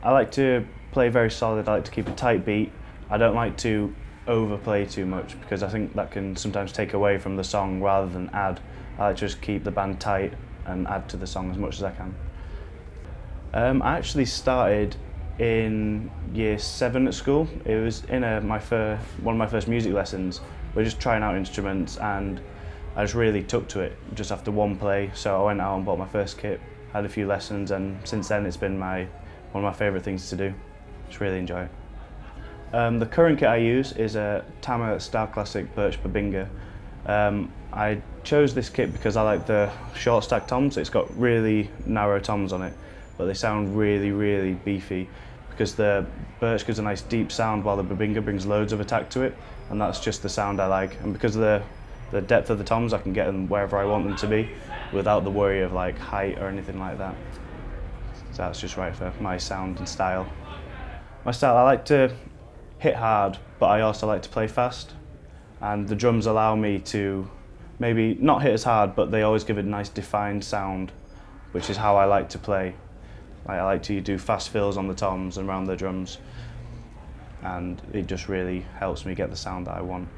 I like to play very solid. I like to keep a tight beat. I don't like to overplay too much because I think that can sometimes take away from the song rather than add. I like to just keep the band tight and add to the song as much as I can. I actually started in year 7 at school. It was in one of my first music lessons. We were just trying out instruments and I just really took to it just after one play. So I went out and bought my first kit, had a few lessons, and since then it's been one of my favourite things to do. Just really enjoy it. The current kit I use is a Tama Star Classic Birch Babinga. I chose this kit because I like the short stack toms. It's got really narrow toms on it, but they sound really, really beefy because the birch gives a nice deep sound while the Babinga brings loads of attack to it, and that's just the sound I like. And because of the depth of the toms, I can get them wherever I want them to be without the worry of like height or anything like that. So that's just right for my sound and style. My style, I like to hit hard, but I also like to play fast. And the drums allow me to maybe not hit as hard, but they always give a nice defined sound, which is how I like to play. I like to do fast fills on the toms and around the drums, and it just really helps me get the sound that I want.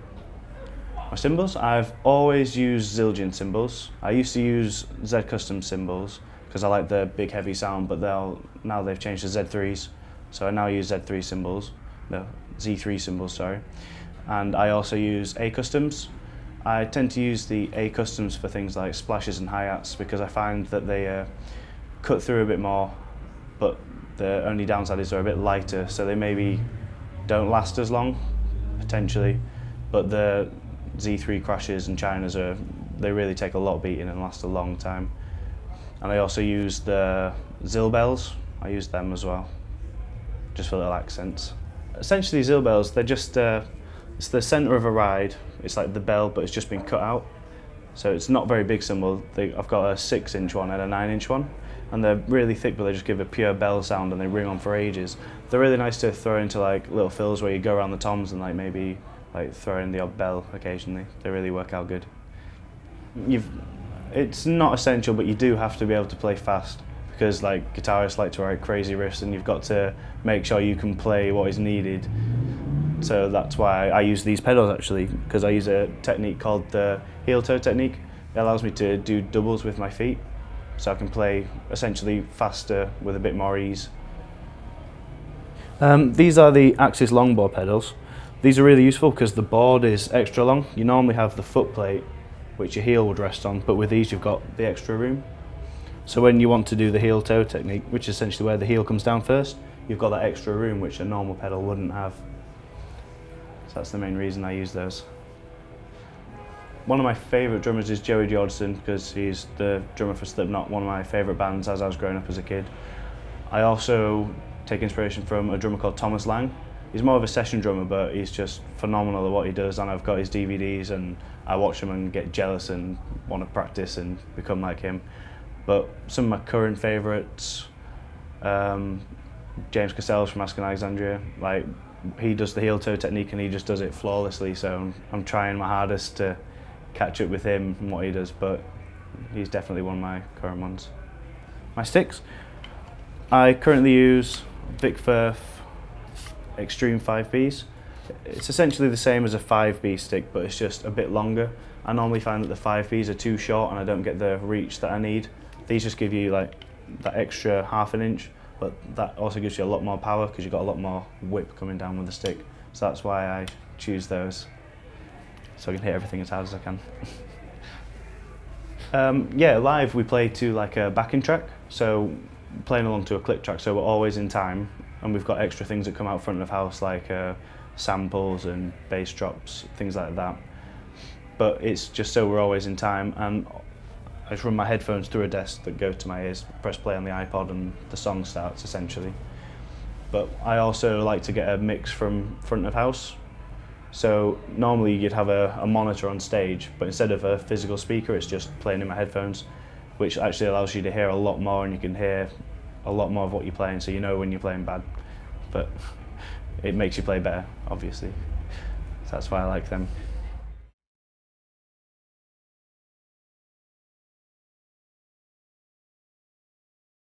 My cymbals, I've always used Zil-Bel cymbals. I used to use Z Custom cymbals because I like the big heavy sound, but now they've changed to Z3s, so I now use Z3 cymbals, no, Z3 cymbals, sorry. And I also use A Customs. I tend to use the A Customs for things like splashes and hi-hats because I find that they cut through a bit more, but the only downside is they're a bit lighter, so they maybe don't last as long, potentially, but the Z3 crashes and Chinas they really take a lot of beating and last a long time. And I also use the Zil-Bels. I use them as well, just for little accents. Essentially, Zil-Bels, they're just it's the centre of a ride. It's like the bell, but it's just been cut out. So it's not very big cymbal. I've got a 6-inch one and a 9-inch one, and they're really thick, but they just give a pure bell sound and they ring on for ages. They're really nice to throw into like little fills where you go around the toms and like maybe like throw in the odd bell occasionally. They really work out good. It's not essential, but you do have to be able to play fast because like guitarists like to write crazy riffs, and you've got to make sure you can play what is needed. So that's why I use these pedals actually, because I use a technique called the heel toe technique. It allows me to do doubles with my feet, so I can play essentially faster with a bit more ease. These are the Axis longboard pedals. These are really useful because the board is extra long. You normally have the foot plate, which your heel would rest on, but with these you've got the extra room. So when you want to do the heel toe technique, which is essentially where the heel comes down first, you've got that extra room which a normal pedal wouldn't have. So that's the main reason I use those. One of my favourite drummers is Joey Jordison because he's the drummer for Slipknot, one of my favourite bands as I was growing up as a kid. I also take inspiration from a drummer called Thomas Lang. He's more of a session drummer, but he's just phenomenal at what he does, and I've got his DVDs and I watch him and get jealous and want to practice and become like him. But some of my current favourites, James Cassell's from Ask Alexandria. Like, he does the heel toe technique and he just does it flawlessly, so I'm trying my hardest to catch up with him and what he does, but he's definitely one of my current ones. My sticks, I currently use Vic Firth Extreme 5Bs. It's essentially the same as a 5B stick, but it's just a bit longer. I normally find that the 5Bs are too short and I don't get the reach that I need. These just give you like that extra ½ an inch, but that also gives you a lot more power because you've got a lot more whip coming down with the stick. So that's why I choose those, so I can hit everything as hard as I can. Yeah, live we play to like a backing track, so playing along to a click track, so we're always in time, and we've got extra things that come out front of house like samples and bass drops, things like that. But it's just so we're always in time, and I just run my headphones through a desk that go to my ears, press play on the iPod and the song starts essentially. But I also like to get a mix from front of house. So normally you'd have a monitor on stage, but instead of a physical speaker, it's just playing in my headphones, which actually allows you to hear a lot more, and you can hear a lot more of what you're playing, so you know when you're playing bad. But it makes you play better, obviously. So that's why I like them.